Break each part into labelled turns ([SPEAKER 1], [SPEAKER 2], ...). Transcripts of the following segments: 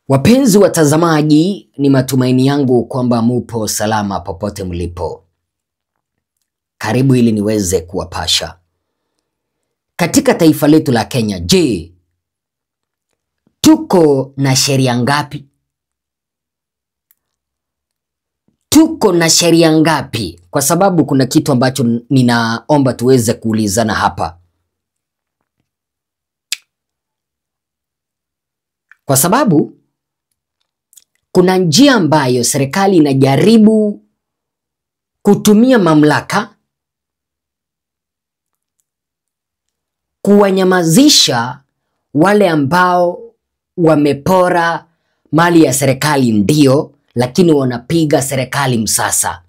[SPEAKER 1] Wapenzi watazamaji, ni matumaini yangu kwamba mupo salama popote mlipo. Karibu ili niweze kuwapasha. Katika taifa letu la Kenya, je, tuko na sheria ngapi? Tuko na sheria ngapi? Kwa sababu kuna kitu ambacho ninaomba tuweze kuulizana hapa. Kwa sababu kuna njia ambayo serikali inajaribu kutumia mamlaka kuwanyamazisha wale ambao wamepora mali ya serikali, ndio, lakini wanapiga serikali msasa.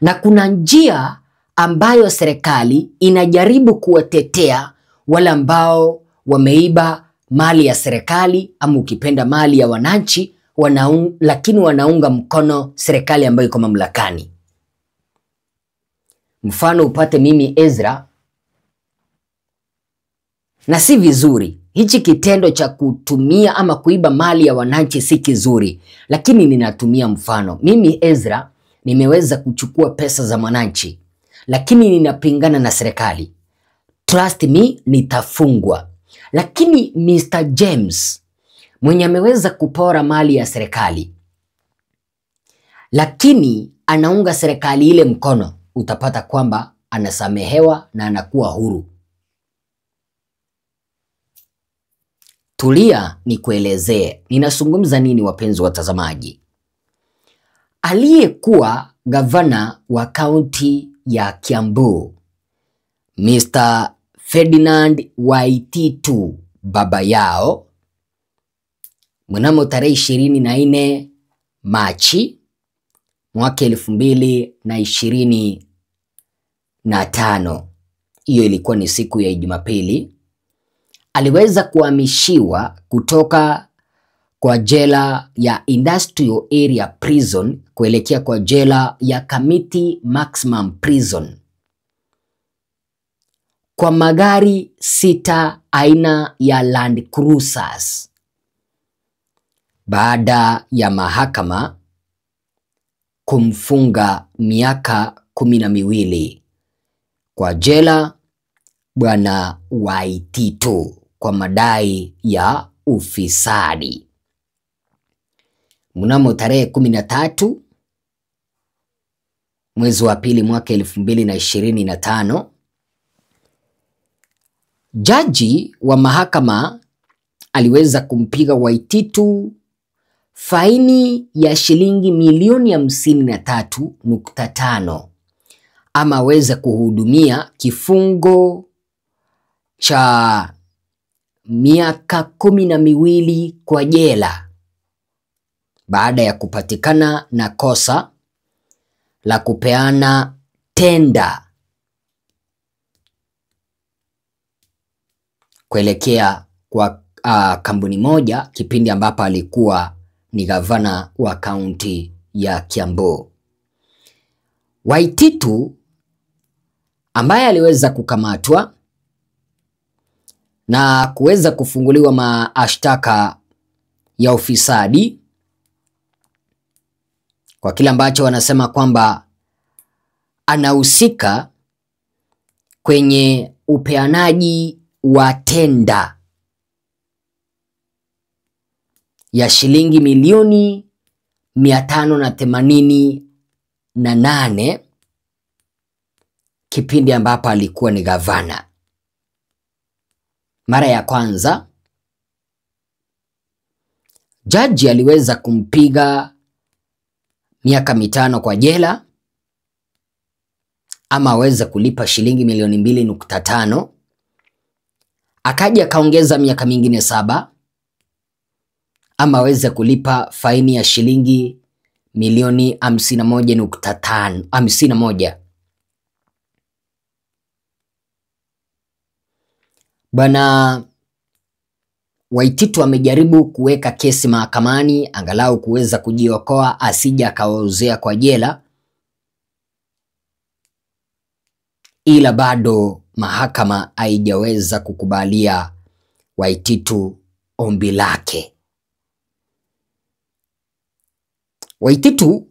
[SPEAKER 1] Na kuna njia ambayo serikali inajaribu kuwatetea wale ambao wameiba mali ya serikali, ama ukipenda mali ya wananchi, lakini wanaunga mkono serikali ambayo iko mamlakani. Mfano upate mimi Ezra, na si vizuri. Hichi kitendo cha kutumia ama kuiba mali ya wananchi si kizuri, lakini ninatumia mfano. Mimi Ezra nimeweza kuchukua pesa za wananchi, lakini ninapingana na serikali. Trust me, nitafungwa. Lakini Mr. James mwenye ameweza kupora mali ya serikali, lakini anaunga serikali ile mkono, utapata kwamba anasamehewa na anakuwa huru. Tulia nikuelezee ninazungumza nini, wapenzi watazamaji. Aliyekuwa gavana wa kaunti ya Kiambu, Mr. Ferdinand Waititu baba yao, mnamo tarehe 24 Machi mwaka 2025, hiyo ilikuwa ni siku ya Jumapili, aliweza kuhamishiwa kutoka kwa jela ya Industrial Area Prison kuelekea kwa jela ya Kamiti Maximum Prison kwa magari 6 aina ya Land Cruisers, baada ya mahakama kumfunga miaka 12 kwa jela bwana Waititu kwa madai ya ufisadi. Mnamo tarehe 13 mwezi wa pili mwaka 2025, jaji wa mahakama aliweza kumpiga Waititu faini ya shilingi milioni 53.5 ama aweze kuhudumia kifungo cha miaka 12 kwa jela baada ya kupatikana na kosa la kupeana tenda kuelekea kwa kampuni moja kipindi ambapo alikuwa ni gavana wa kaunti ya Kiambu. Waititu ambaye aliweza kukamatwa na kuweza kufunguliwa mashtaka ya ufisadi kwa kile ambacho wanasema kwamba anahusika kwenye upeanaji wa tenda ya shilingi milioni 588 kipindi ambapo alikuwa ni gavana. Mara ya kwanza jaji aliweza kumpiga miaka 5 kwa jela ama aweze kulipa shilingi milioni 2.5. Akaja kaongeza miaka mingine 7 ama aweze kulipa faini ya shilingi milioni 51. Bwana Waititu amejaribu kuweka kesi mahakamani angalau kuweza kujiokoa asija akaozea kwa jela, ila bado mahakama haijaweza kukubalia Waititu ombi lake. Waititu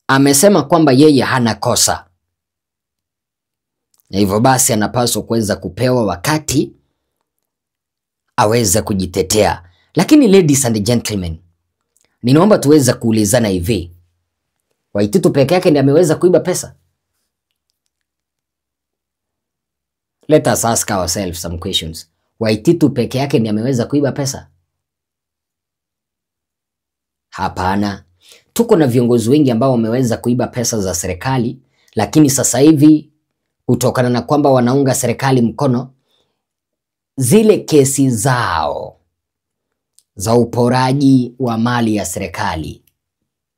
[SPEAKER 1] amesema kwamba yeye hana kosa, na hivyo basi anapaswa kuweza kupewa wakati aweze kujitetea. Lakini ladies and gentlemen, ninaomba tuweze kuulizana hivi, Waititu peke yake ndiye ameweza kuiba pesa? Let us ask ourselves some questions. Waititu peke yake ndiye ameweza kuiba pesa? Hapana. Tuko na viongozi wengi ambao wameweza kuiba pesa za serikali, lakini sasa hivi kutokana na kwamba wanaunga serikali mkono, zile kesi zao za uporaji wa mali ya serikali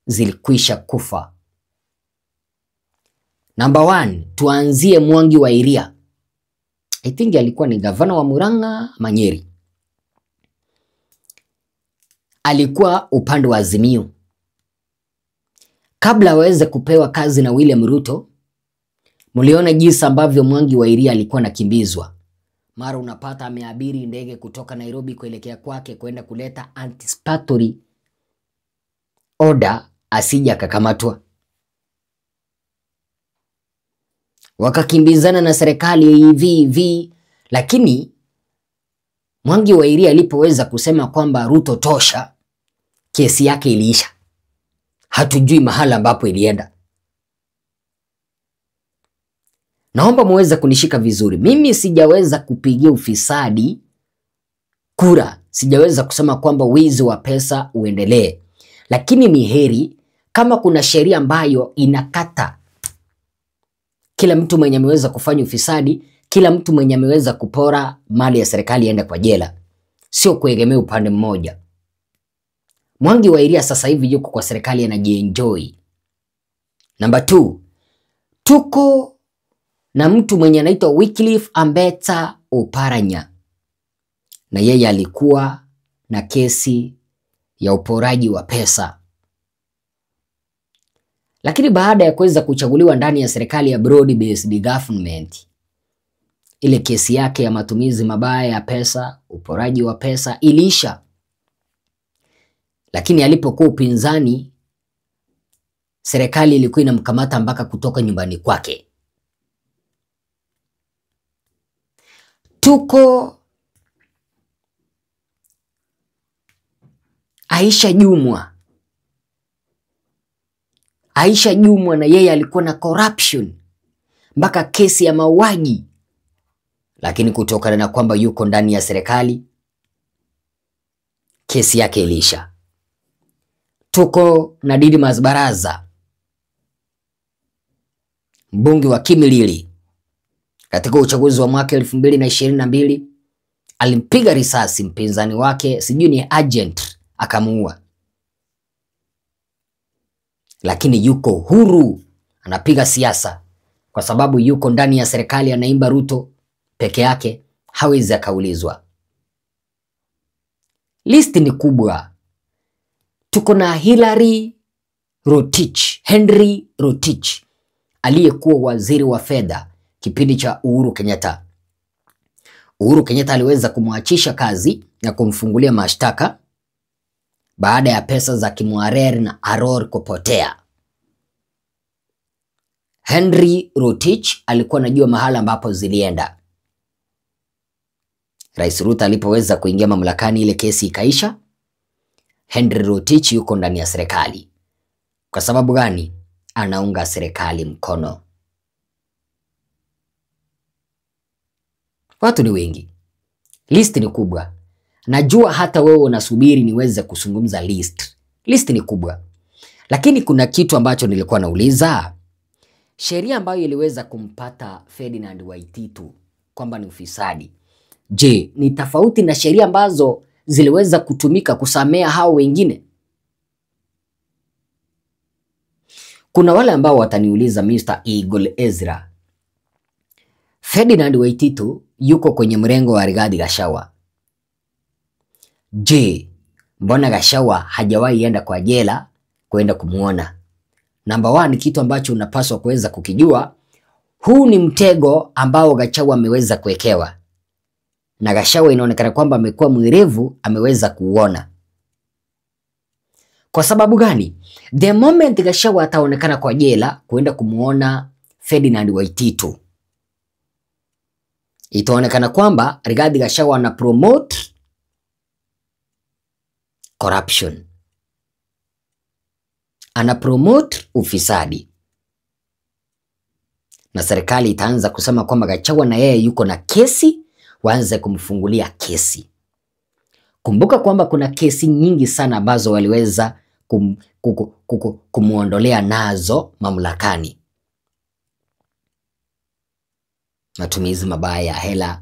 [SPEAKER 1] zilikwisha kufa. Number 1, tuanzie Mwangi wa Iria. I think alikuwa ni gavana wa Murang'a Manyeri. Alikuwa upande wa Azimio. Kabla aweze kupewa kazi na William Ruto, mliona jinsi ambavyo Mwangi wa Iria alikuwa nakimbizwa. Mara unapata ameabiri ndege kutoka Nairobi kuelekea kwake kwenda kuleta anticipatory order asije akakamatwa. Wakakimbizana na serikali hivi, lakini Mwangi wa Iria alipoweza kusema kwamba Ruto tosha, kesi yake iliisha. Hatujui mahala ambapo ilienda. Naomba muweze kunishika vizuri. Mimi sijaweza kupigia ufisadi kura. Sijaweza kusema kwamba wizi wa pesa uendelee. Lakini ni heri kama kuna sheria ambayo inakata kila mtu mwenye ameweza kufanya ufisadi, kila mtu mwenye ameweza kupora mali ya serikali aende kwa jela. Sio kuegemea upande mmoja. Mwangi wa Iria sasa hivi yuko kwa serikali anajienjoy. Number 2, tuko na mtu mwenye anaitwa Wycliffe Ambetsa Oparanya. Na yeye alikuwa na kesi ya uporaji wa pesa. Lakini baada ya kuweza kuchaguliwa ndani ya serikali ya broad based government, ile kesi yake ya matumizi mabaya ya pesa, uporaji wa pesa iliisha. Lakini alipokuwa upinzani, serikali ilikuwa inamkamata mpaka kutoka nyumbani kwake. Tuko Aisha Jumwa. Aisha Jumwa na yeye alikuwa na corruption mpaka kesi ya mauaji, lakini kutokana na kwamba yuko ndani ya serikali, kesi yake iliisha. Tuko na Didmus Baraza, mbunge wa Kimilili. Katika uchaguzi wa mwaka 2022 alimpiga risasi mpinzani wake, sijui ni agent, akamuua. Lakini yuko huru, anapiga siasa kwa sababu yuko ndani ya serikali, anaimba Ruto peke yake, hawezi akaulizwa. Listi ni kubwa. Tuko na Henry Rotich aliyekuwa waziri wa fedha kipindi cha Uhuru Kenyatta. Uhuru Kenyatta aliweza kumwachisha kazi na kumfungulia mashtaka baada ya pesa za Kimwarer na Aror kupotea. Henry Rotich alikuwa anajua mahala ambapo zilienda. Rais Ruto alipoweza kuingia mamlakani, ile kesi ikaisha. Henry Rotich yuko ndani ya serikali. Kwa sababu gani? Anaunga serikali mkono. Watu ni wengi. List ni kubwa. Najua hata wewe unasubiri niweze kuzungumza list. List ni kubwa. Lakini kuna kitu ambacho nilikuwa nauliza. Sheria ambayo iliweza kumpata Ferdinand Waititu kwamba ni ufisadi, je, ni tofauti na sheria ambazo ziliweza kutumika kusamea hao wengine? Kuna wale ambao wataniuliza, Mr. Eagle Ezra, Ferdinand Waititu yuko kwenye mrengo wa Rigathi Gachagua. Je, mbona Gachagua hajawahi enda kwa jela kwenda kumuona? Number 1, kitu ambacho unapaswa kuweza kukijua, huu ni mtego ambao Gachagua ameweza kuwekewa. Na Gachagua inaonekana kwamba amekuwa mwerevu, ameweza kuuona. Kwa sababu gani? The moment Gachagua ataonekana kwa jela kuenda kumuona Ferdinand Waititu, itaonekana kwamba Rigathi Gachagua ana promote corruption, ana promote ufisadi, na serikali itaanza kusema kwamba Gachagua na yeye yuko na kesi, waanze kumfungulia kesi. Kumbuka kwamba kuna kesi nyingi sana ambazo waliweza kumuondolea nazo mamlakani: matumizi mabaya ya hela,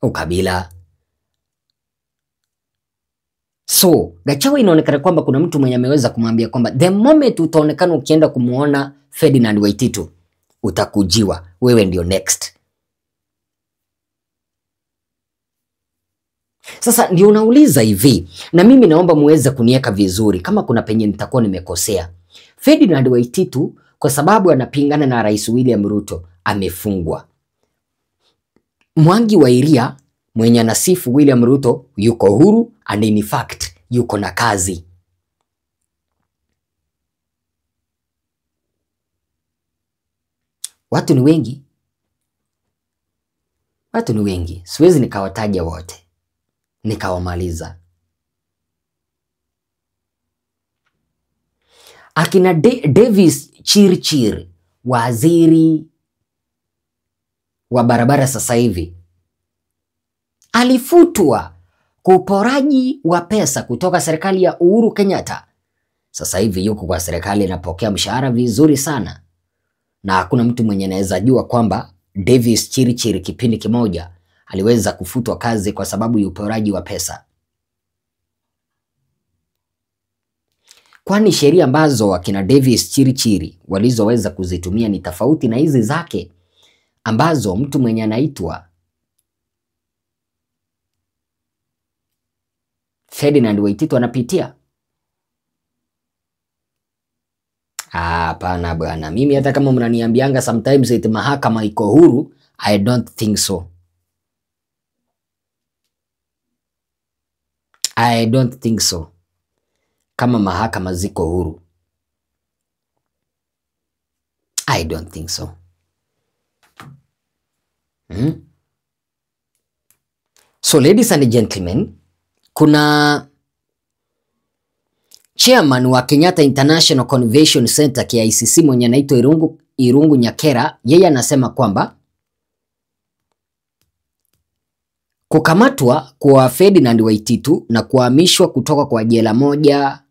[SPEAKER 1] ukabila. So Gachagua inaonekana kwamba kuna mtu mwenye ameweza kumwambia kwamba the moment utaonekana ukienda kumuona Ferdinand Waititu, utakujiwa, wewe ndio next. Sasa ndio unauliza hivi, na mimi naomba muweze kunieka vizuri kama kuna penye nitakuwa nimekosea. Ferdinand Waititu kwa sababu anapingana na Rais William Ruto amefungwa. Mwangi wa Iria mwenye anasifu William Ruto yuko huru, and in fact yuko na kazi. Watu ni wengi, siwezi nikawataja wote nikawamaliza. Akina Davis Chirchir, waziri wa barabara sasa hivi, alifutwa kwa uporaji wa pesa kutoka serikali ya Uhuru Kenyatta. Sasa hivi yuko kwa serikali, inapokea mshahara vizuri sana, na hakuna mtu mwenye anaweza jua kwamba Davis Chirchir kipindi kimoja aliweza kufutwa kazi kwa sababu ya uporaji wa pesa. Kwani sheria ambazo akina Davis Chirchir walizoweza kuzitumia ni tofauti na hizi zake ambazo mtu mwenye anaitwa Ferdinand Waititu anapitia. Hapana bwana, mimi hata kama mnaniambianga sometimes eti mahakama iko huru, I don't think so. I don't think so. Kama mahakama ziko huru, I don't think so. So ladies and gentlemen, kuna chairman wa Kenyatta International Convention Center KICC mwenye anaitwa Irungu Nyakera. Yeye anasema kwamba kukamatwa kwa Ferdinand Waititu na kuhamishwa kutoka kwa jela moja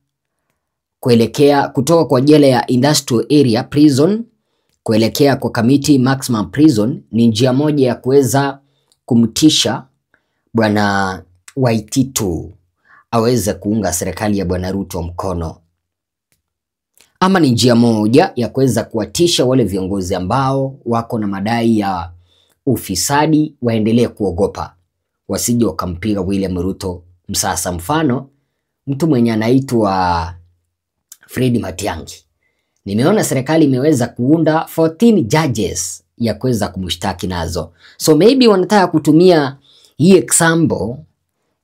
[SPEAKER 1] kutoka kwa jela ya Industrial Area Prison kuelekea kwa Kamiti Maximum Prison ni njia moja ya kuweza kumtisha bwana Waititu aweze kuunga serikali ya bwana Ruto mkono, ama ni njia moja ya kuweza kuwatisha wale viongozi ambao wako na madai ya ufisadi waendelee kuogopa, wasije wakampiga William Ruto msasa. Mfano, mtu mwenye anaitwa Fred Matiang'i, nimeona serikali imeweza kuunda 14 judges ya kuweza kumshtaki nazo. So maybe wanataka kutumia hii example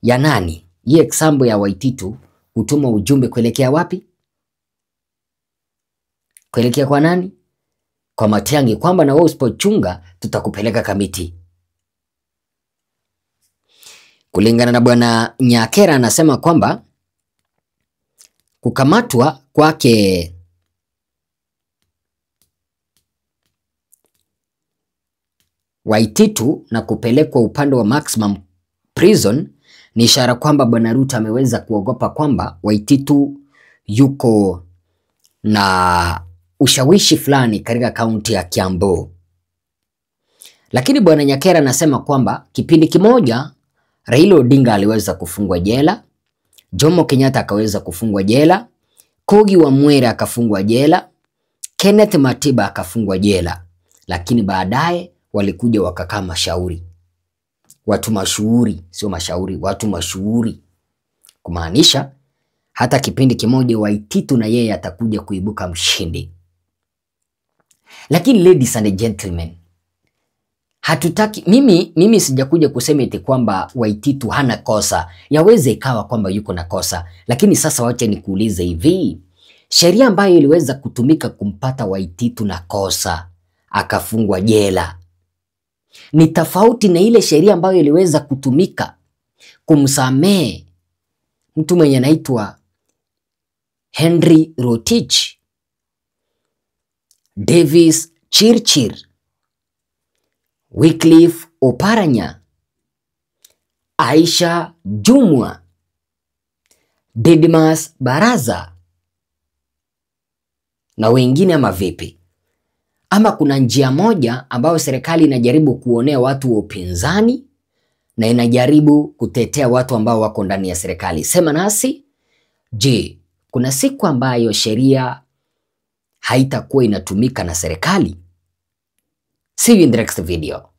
[SPEAKER 1] ya nani? Hii example ya Waititu kutuma ujumbe kuelekea wapi? Kuelekea kwa nani? Kwa Matiang'i, kwamba na wewe usipochunga tutakupeleka Kamiti. Kulingana na bwana Nyakera, anasema kwamba kukamatwa kwake Waititu na kupelekwa upande wa Maximum Prison ni ishara kwamba bwana Ruto ameweza kuogopa kwamba Waititu yuko na ushawishi fulani katika kaunti ya Kiambu. Lakini bwana Nyakera anasema kwamba kipindi kimoja Raila Odinga aliweza kufungwa jela, Jomo Kenyatta akaweza kufungwa jela, Kogi wa Mwera akafungwa jela, Kenneth Matiba akafungwa jela, lakini baadaye walikuja wakakaa mashauri. Watu mashuhuri, sio mashauri, watu mashuhuri. Kumaanisha hata kipindi kimoja Waititu na yeye atakuja kuibuka mshindi. Lakini ladies and gentlemen, Hatutaki, mimi sijakuja kusema eti kwamba Waititu hana kosa. Yaweze ikawa kwamba yuko na kosa, lakini sasa wacha nikuulize hivi, sheria ambayo iliweza kutumika kumpata Waititu na kosa akafungwa jela ni tofauti na ile sheria ambayo iliweza kutumika kumsamehe mtu mwenye anaitwa Henry Rotich, Davis Chirchir, Wycliffe Oparanya, Aisha Jumwa, Didmas Baraza na wengine, ama vipi? Ama kuna njia moja ambayo serikali inajaribu kuonea watu wa upinzani na inajaribu kutetea watu ambao wako ndani ya serikali? Sema nasi. Je, kuna siku ambayo sheria haitakuwa inatumika na serikali? See you in the next video.